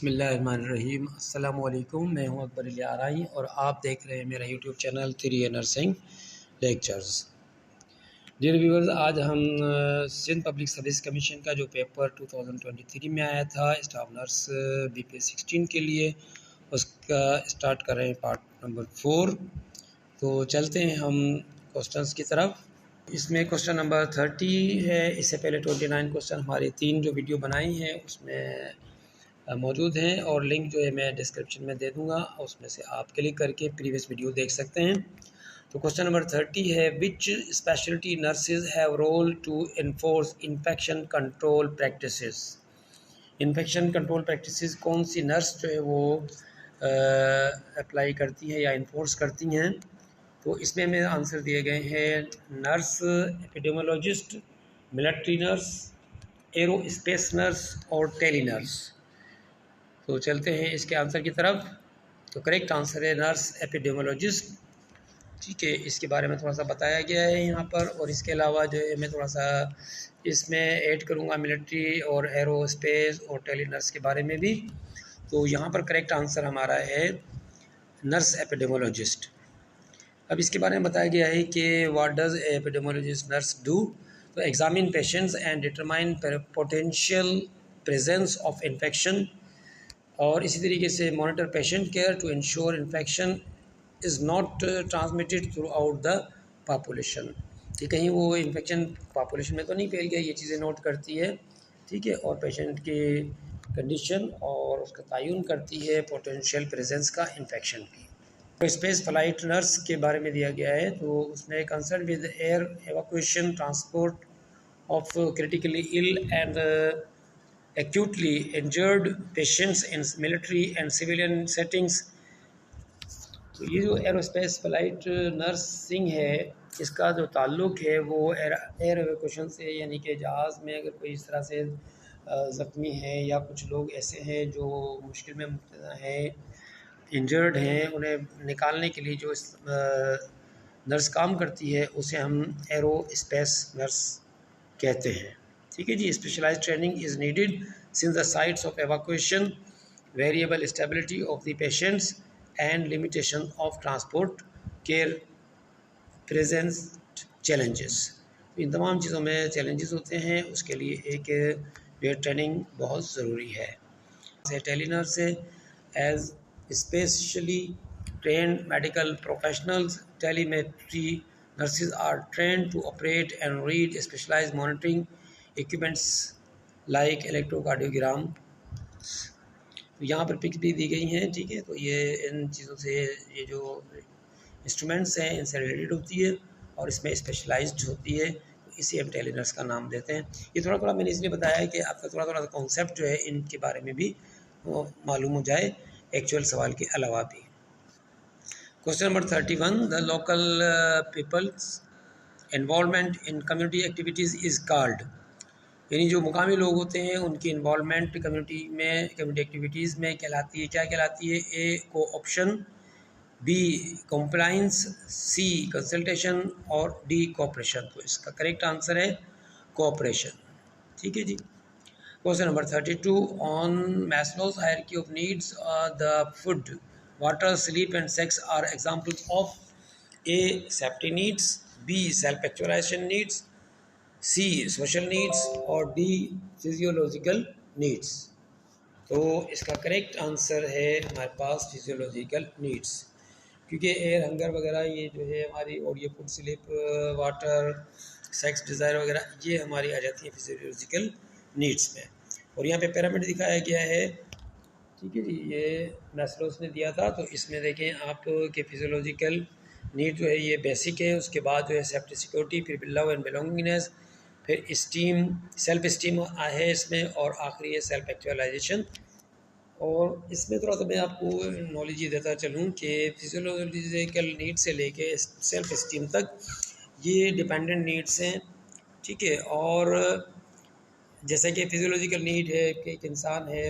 बिस्मिल्लाहिर्रहमानिर्रहीम। अस्सलामु अलैकुम। मैं हूं अकबर लियाराई और आप देख रहे हैं मेरा YouTube channel 3A nursing lectures. Dear viewers, आज हम सिंध पब्लिक सर्विस कमीशन का जो पेपर 2023 में आया था स्टाफ नर्स BPS 16 के लिए, उसका स्टार्ट कर रहे हैं पार्ट नंबर 4। तो चलते हैं हम क्वेश्चंस की तरफ। इसमें क्वेश्चन नंबर 30 है। इससे पहले 29 क्वेश्चन हमारे 3 जो वीडियो बनाई हैं उसमें मौजूद हैं और लिंक जो है मैं डिस्क्रिप्शन में दे दूंगा, उसमें से आप क्लिक करके प्रीवियस वीडियो देख सकते हैं। तो क्वेश्चन नंबर 30 है, which speciality nurses have role to enforce infection control practices. Infection control practices कौन सी नर्स जो है वो अप्लाई करती हैं या इन्फोर्स करती हैं। तो इसमें मेरे आंसर दिए गए हैं nurse epidemiologist, military nurse, aerospace nurse और टेली नर्स। तो चलते हैं इसके आंसर की तरफ। तो करेक्ट आंसर है नर्स एपिडेमियोलॉजिस्ट। ठीक है, इसके बारे में थोड़ा सा बताया गया है यहाँ पर, और इसके अलावा जो है मैं थोड़ा सा इसमें ऐड करूँगा मिलिट्री और एरोस्पेस और टेली नर्स के बारे में भी। तो यहाँ पर करेक्ट आंसर हमारा है नर्स एपिडेमियोलॉजिस्ट। अब इसके बारे में बताया गया है कि what does epidemiologist nurse do. तो examine patients and determine potential presence of infection, और इसी तरीके से monitor patient care to ensure infection is not transmitted throughout the population, कि कहीं वो इन्फेक्शन पॉपुलेशन में तो नहीं फैल गया, ये चीज़ें नोट करती है। ठीक है, और पेशेंट की कंडीशन और उसका तयन करती है पोटेंशियल प्रेजेंस का इन्फेक्शन की। स्पेस फ्लाइट नर्स के बारे में दिया गया है, तो उसमें concern with air evacuation, transport of critically ill and acutely injured patients in military and civilian settings। तो ये जो एरोस्पेस फ्लाइट नर्सिंग है, इसका जो ताल्लुक़ है वो एयर एवेक्यूशन से, यानी कि जहाज़ में अगर कोई इस तरह से ज़ख्मी है या कुछ लोग ऐसे हैं जो मुश्किल में मुब्तला हैं, इंजर्ड हैं, उन्हें निकालने के लिए जो नर्स काम करती है उसे हम एरोस्पेस नर्स कहते हैं। ठीक है जी। Specialised training is needed since the sites of evacuation, variable stability of the patients and limitation of transport care presents challenges. इन तमाम चीज़ों में चैलेंजेस होते हैं, उसके लिए एक जो ट्रेनिंग बहुत ज़रूरी है। Tele nurse as especially trained medical professionals, telemetry nurses are trained to operate and read specialized monitoring equipments like electrocardiogram। तो यहाँ पर पिक्स भी दी गई हैं। ठीक है, तो ये इन चीज़ों से, ये जो इंस्ट्रूमेंट्स हैं इनसे रिलेटेड होती है और इसमें स्पेशलाइज्ड होती है, तो इसी हम टेली नर्स का नाम देते हैं। ये थोड़ा थोड़ा मैंने इसलिए बताया है कि आपका थोड़ा थोड़ा कॉन्सेप्ट जो है इनके बारे में भी मालूम हो जाए एक्चुअल सवाल के अलावा भी। Question number 31, the local people's involvement in community activities is called. यानी जो मुकामी लोग होते हैं उनकी इन्वॉल्वमेंट कम्युनिटी एक्टिविटीज़ में कहलाती है, क्या कहलाती है? A cooption, B compliance, C consultation और डी कोऑपरेशन। तो इसका करेक्ट आंसर है कोऑपरेशन। ठीक है जी। Question number 32, on Maslow's hierarchy of needs the food, water, sleep and sex are examples of A safety needs, B self actualization needs, C social needs और D physiological needs। तो इसका correct answer है हमारे पास physiological needs, क्योंकि air hunger वगैरह ये जो है हमारी, और ये food, sleep, water, sex desire वगैरह ये हमारी आ जाती है फिजियोलॉजिकल नीड्स में। और यहाँ पे पिरामिड दिखाया गया है। ठीक है जी, ये मैस्लोस ने दिया था। तो इसमें देखें आप कि फिजियोलॉजिकल नीड जो है ये बेसिक है, उसके बाद जो है सेफ्टी सिक्योरिटी, फिर लव एंड बिलोंगिंगनेस, फिर स्टीम, सेल्फ स्टीम है इसमें, और आखिरी है सेल्फ एक्चुअलाइजेशन। और इसमें थोड़ा सा मैं आपको नॉलेज ये देता चलूँ कि फिजियोलॉजिकल नीड से लेके सेल्फ स्टीम तक ये डिपेंडेंट नीड्स हैं। ठीक है, और जैसे कि फिजियोलॉजिकल नीड है कि एक इंसान है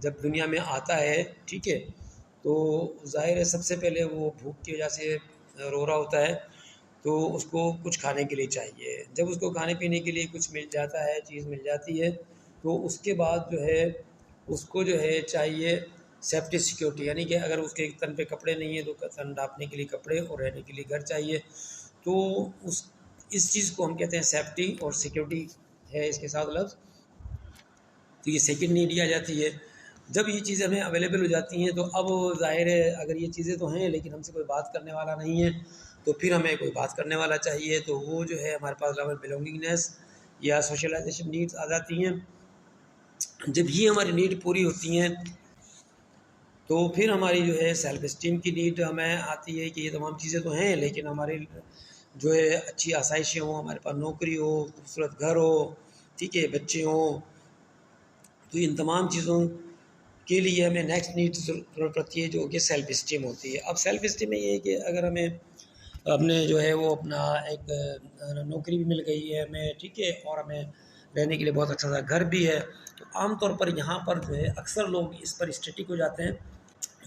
जब दुनिया में आता है, ठीक है, तो ज़ाहिर है सबसे पहले वो भूख की वजह से रो रहा होता है, तो उसको कुछ खाने के लिए चाहिए। जब उसको खाने पीने के लिए कुछ मिल जाता है, चीज़ मिल जाती है, तो उसके बाद जो है उसको जो है चाहिए सेफ्टी सिक्योरिटी, यानी कि अगर उसके तन पे कपड़े नहीं है तो तन ढाँपने के लिए कपड़े और रहने के लिए घर चाहिए। तो उस इस चीज़ को हम कहते हैं सेफ्टी और सिक्योरिटी है इसके साथ लफ्ज़। तो ये सेकंड नीड ही आ जाती है। जब ये चीज़ें हमें अवेलेबल हो जाती हैं तो अब ज़ाहिर है अगर ये चीज़ें तो हैं लेकिन हमसे कोई बात करने वाला नहीं है, तो फिर हमें कोई बात करने वाला चाहिए। तो वो जो है हमारे पास लेवल बिलोंगिंगनेस या सोशलाइजेशन नीड्स आ जाती हैं। जब ये हमारी नीड पूरी होती हैं तो फिर हमारी जो है सेल्फ इस्टीम की नीड हमें आती है कि ये तमाम चीज़ें तो हैं लेकिन हमारे जो है अच्छी आसाइशें हों, हमारे पास नौकरी हो, खूबसूरत घर हो, ठीक है, बच्चे हों। तो इन तमाम चीज़ों के लिए हमें नेक्स्ट नीड ज़रूरत पड़ती है जो कि सेल्फ इस्टीम होती है। अब सेल्फ इस्टीम में ये है कि अगर हमें अपने जो है वो अपना एक नौकरी भी मिल गई है हमें, ठीक है, और हमें रहने के लिए बहुत अच्छा सा घर भी है, तो आमतौर पर यहाँ पर जो है अक्सर लोग इस पर स्टैटिक हो जाते हैं।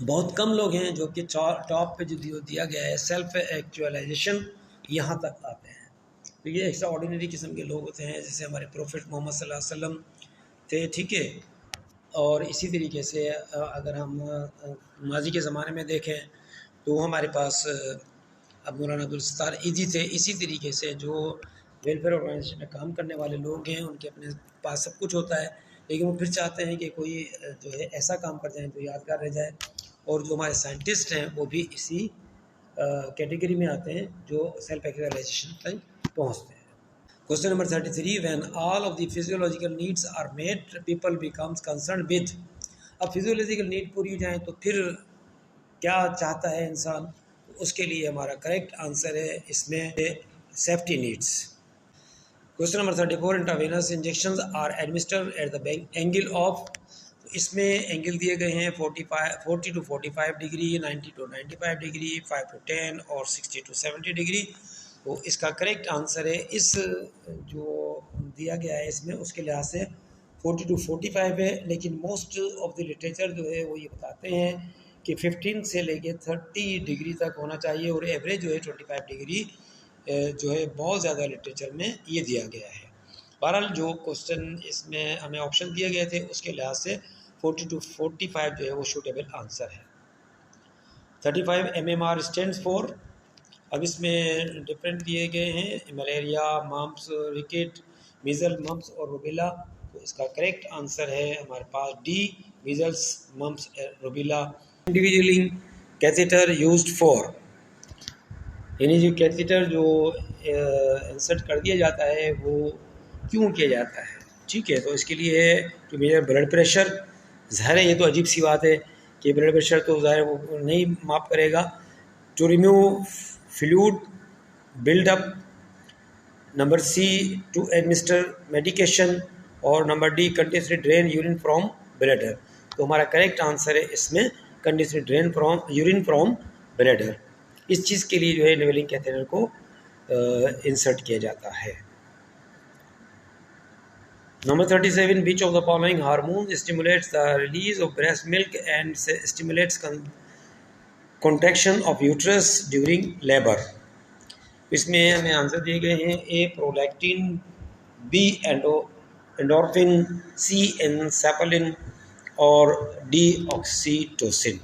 बहुत कम लोग हैं जो कि टॉप पे जो दिया गया है सेल्फ एक्चुअलाइजेशन, यहाँ तक आते हैं। तो ये एक्स्ट्रा ऑर्डिनरी किस्म के लोग होते हैं, जैसे हमारे प्रोफेट मोहम्मद सल्लल्लाहु अलैहि वसल्लम थे, ठीक है। और इसी तरीके से अगर हम माजी के ज़माने में देखें तो हमारे पास अब मौलाना अब्दुल सत्तार ईदी थे। इसी तरीके से जो वेलफेयर ऑर्गेनाइजेशन में काम करने वाले लोग हैं उनके अपने पास सब कुछ होता है, लेकिन वो फिर चाहते हैं कि कोई जो है ऐसा काम कर जाए जो यादगार रह जाए। और जो हमारे साइंटिस्ट हैं वो भी इसी कैटेगरी में आते हैं जो सेल्फ एक्चुअलाइजेशन तक पहुँचते हैं। Question number 33, when all of the physiological needs are met people becomes concern with. अब फिजियोलॉजिकल नीड पूरी हो जाए तो फिर क्या चाहता है इंसान, तो उसके लिए हमारा करेक्ट आंसर है इसमें safety needs. Question number 34, intravenous injections are administered at the angle of. तो इसमें एंगल दिए गए हैं 40 to 45 degree, 90 to 95 degree, 5 to 10 और 60 to 70 डिग्री। तो इसका करेक्ट आंसर है इस जो दिया गया है इसमें उसके लिहाज से 40 to 45 है, लेकिन मोस्ट ऑफ द लिटरेचर जो है वो ये बताते हैं कि 15 से लेके 30 डिग्री तक होना चाहिए और एवरेज जो है 25 डिग्री जो है बहुत ज़्यादा लिटरेचर में ये दिया गया है। बहरहाल जो क्वेश्चन इसमें हमें ऑप्शन दिए गए थे उसके लिहाज से 40 to 45 जो है वो सूटेबल आंसर है। 35 MMR स्टैंड्स फॉर। अब इसमें डिफरेंट दिए गए हैं malaria, mumps, ricket, measle, mumps और रूबेला। तो इसका करेक्ट आंसर है हमारे पास D, measles, mumps, rubella. Individualing catheter used for, यानी जो कैथेटर जो इंसर्ट कर दिया जाता है वो क्यों किया जाता है, ठीक है। तो इसके लिए है कि मेरा ब्लड प्रेशर, ज़ाहिर है ये तो अजीब सी बात है कि ब्लड प्रेशर तो ज़ाहिर वो नहीं माप करेगा। To remove fluid buildup, number C to administer medication, और number D continuously drain urine from bladder. तो हमारा करेक्ट आंसर है इसमें continuously drain from urine from bladder. इस चीज़ के लिए जो है निवेलिंग कैथेटर को इंसर्ट किया जाता है। Number 37, which of the following hormone stimulates the release of breast milk and stimulates contraction of uterus during labour. इसमें हमें आंसर दिए गए हैं ए प्रोलैक्टिन, बी एंडोर्फिन, सी एनसेफेलिन और डी ऑक्सीटोसिन।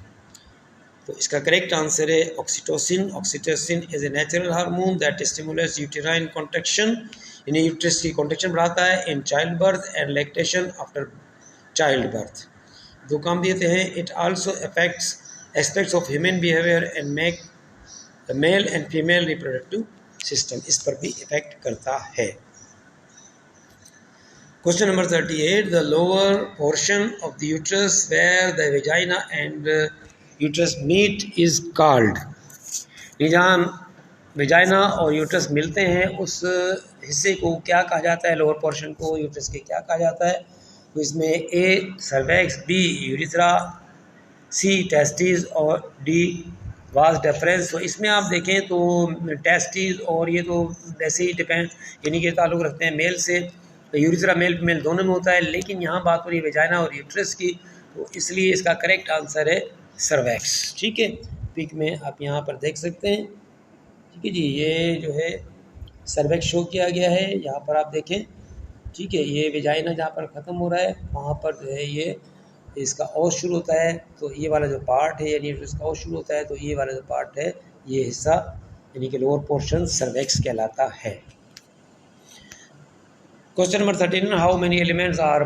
तो इसका करेक्ट आंसर है oxytocin. Oxytocin is a natural hormone that stimulates uterine contraction, यानी यूट्रस की कॉन्ट्रैक्शन बढ़ाता है in child birth and lactation after child birth. दो काम देते हैं, it also affects aspects of human behaviour and make the male and female reproductive system, इस पर भी इफेक्ट करता है। Question number 38, the lower portion of the uterus where the vagina and uterus meet is called. जहाँ vagina और uterus मिलते हैं उस हिस्से को क्या कहा जाता है, लोअर पोर्शन को यूट्रस के क्या कहा जाता है। तो इसमें ए सर्वैक्स, बी यूरिथ्रा, सी टेस्टिस और डी वाज डिफरेंस। तो इसमें आप देखें तो टेस्टिस और ये तो वैसे ही डिपेंड यानी कि ताल्लुक़ रखते हैं मेल से, तो यूरिथ्रा मेल फीमेल दोनों में होता है, लेकिन यहाँ बात हो रही है वेजाइना और यूट्रस की, तो इसलिए इसका करेक्ट आंसर है सर्वैक्स, ठीक है। पिक में आप यहाँ पर देख सकते हैं, ठीक है जी, ये जो है सर्वैक्स शो किया गया है, यहाँ पर आप देखें, ठीक है। ये वेजाइना जहाँ पर ख़त्म हो रहा है वहाँ पर जो है ये इसका ओ शुरू होता है, तो ये वाला जो पार्ट है यानी इसका ओ शुरू होता है, तो ये वाला जो पार्ट है ये हिस्सा यानी कि लोअर पोर्शन सर्वेक्स कहलाता है। Question number 13, how many elements are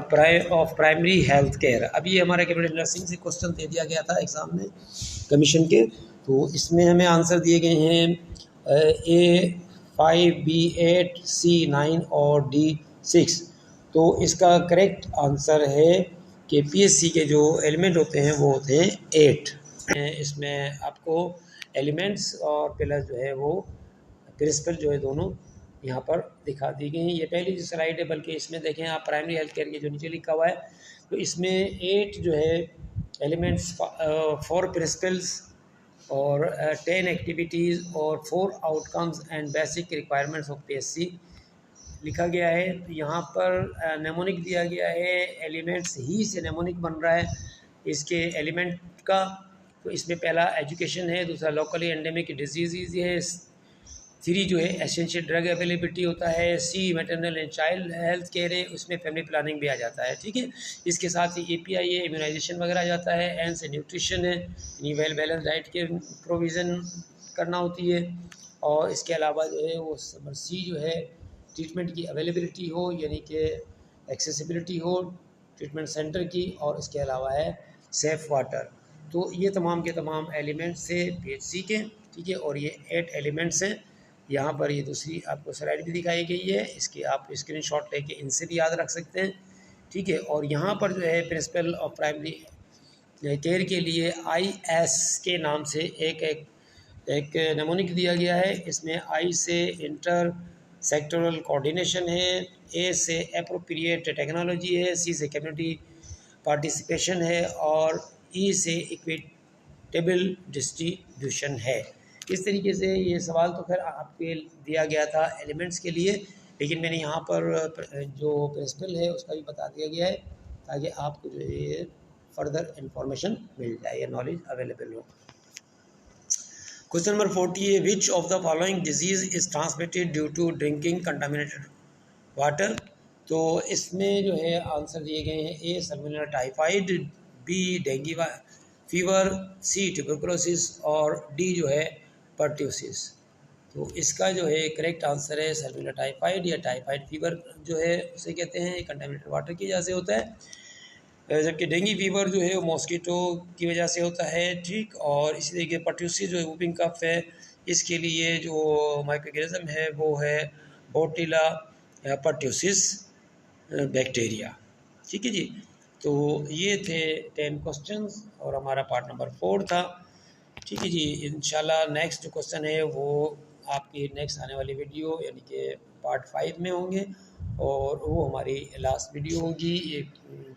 of primary health care. अभी ये हमारे कैबिनेट नर्सिंग से क्वेश्चन दे दिया गया था एग्ज़ाम में कमीशन के, तो इसमें हमें आंसर दिए गए हैं A5, B8, C9 और D6। तो इसका करेक्ट आंसर है कि PSC के जो एलिमेंट होते हैं वो होते हैं 8। इसमें आपको एलिमेंट्स और पिलर जो है वो प्रिंसिपल जो है दोनों यहाँ पर दिखा दी गई हैं। ये पहली जो स्लाइड है, बल्कि इसमें देखें आप प्राइमरी हेल्थ केयर के जो नीचे लिखा हुआ है, तो इसमें 8 जो है एलिमेंट्स, 4 प्रिंसिपल्स और 10 एक्टिविटीज़ और 4 outcomes and basic requirements of PSC लिखा गया है। तो यहाँ पर नेमोनिक दिया गया है, एलिमेंट्स ही से नेमोनिक बन रहा है इसके एलिमेंट का। तो इसमें पहला एजुकेशन है, दूसरा लोकली एंडेमिक डिजीज़ है, 3 जो है एसेंशियल ड्रग अवेलेबिलिटी होता है, C maternal and child health care है, उसमें फैमिली प्लानिंग भी आ जाता है, ठीक है। इसके साथ ही API है, इम्यूनाइजेशन वगैरह आ जाता है, N से न्यूट्रिशन है, यानी वेल बैलेंस डाइट के प्रोविज़न करना होती है। और इसके अलावा जो है वो नंबर C जो है ट्रीटमेंट की अवेलेबिलिटी हो, यानी कि एक्सेसिबिलिटी हो ट्रीटमेंट सेंटर की, और इसके अलावा है सेफ़ वाटर। तो ये तमाम के तमाम एलिमेंट्स है PHC के, ठीक है। और ये 8 एलिमेंट्स हैं। यहाँ पर ये दूसरी आपको स्लाइड भी दिखाई गई है, इसकी आप स्क्रीनशॉट लेके इनसे भी याद रख सकते हैं, ठीक है। और यहाँ पर जो है प्रिंसिपल ऑफ प्राइमरी केयर के लिए IS के नाम से एक नमूनिक दिया गया है। इसमें I से इंटर सेक्टोरल कोऑर्डिनेशन है, A से एप्रोप्रिएट टेक्नोलॉजी है, C से कम्युनिटी पार्टिसिपेशन है और E से इक्विटेबल डिस्ट्रीब्यूशन है। इस तरीके से ये सवाल तो खैर आपके दिया गया था एलिमेंट्स के लिए, लेकिन मैंने यहाँ पर जो प्रिंसिपल है उसका भी बता दिया गया है ताकि आपको जो ये फर्दर इंफॉर्मेशन मिल जाए, ये नॉलेज अवेलेबल हो। क्वेश्चन नंबर 40 है, which of the following disease is transmitted due to drinking contaminated water. तो इसमें जो है आंसर दिए गए हैं A salmonella typhoid, B dengue fever, C tuberculosis और D जो है पर्ट्यूसिस। तो इसका जो है करेक्ट आंसर है सल्मोनेला टाइफाइड या टाइफाइड फीवर जो है उसे कहते हैं, कंटामिनेटेड वाटर की वजह से होता है। जबकि डेंगू फीवर जो है वो मॉस्किटो की वजह से होता है, ठीक। और इसी तरीके पर्ट्यूसिस जो है वूपिंग कफ है, इसके लिए जो माइक्रोऑर्गेनिज्म है वो है बोटिला पर्ट्यूसिस बैक्टीरिया, ठीक है जी। तो ये थे 10 क्वेश्चंस और हमारा पार्ट नंबर 4 था, ठीक है जी। इंशाल्लाह नेक्स्ट जो क्वेश्चन है वो आपकी नेक्स्ट आने वाली वीडियो यानी कि पार्ट 5 में होंगे और वो हमारी लास्ट वीडियो होगी। ये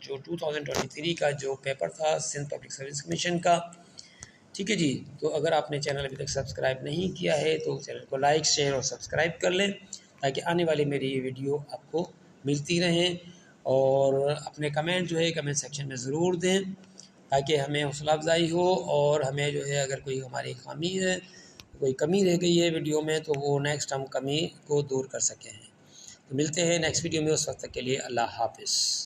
जो 2023 का जो पेपर था सिंध पब्लिक सर्विस कमीशन का, ठीक है जी। तो अगर आपने चैनल अभी तक सब्सक्राइब नहीं किया है तो चैनल को लाइक शेयर और सब्सक्राइब कर लें ताकि आने वाली मेरी ये वीडियो आपको मिलती रहें। और अपने कमेंट जो है कमेंट सेक्शन में ज़रूर दें ताकि हमें हौसला अफजाई हो और हमें जो है अगर कोई हमारी खामी है, कोई कमी रह गई है वीडियो में, तो वो नेक्स्ट हम कमी को दूर कर सकें। तो मिलते हैं नेक्स्ट वीडियो में, उस वक्त तक के लिए अल्लाह हाफ़िज़।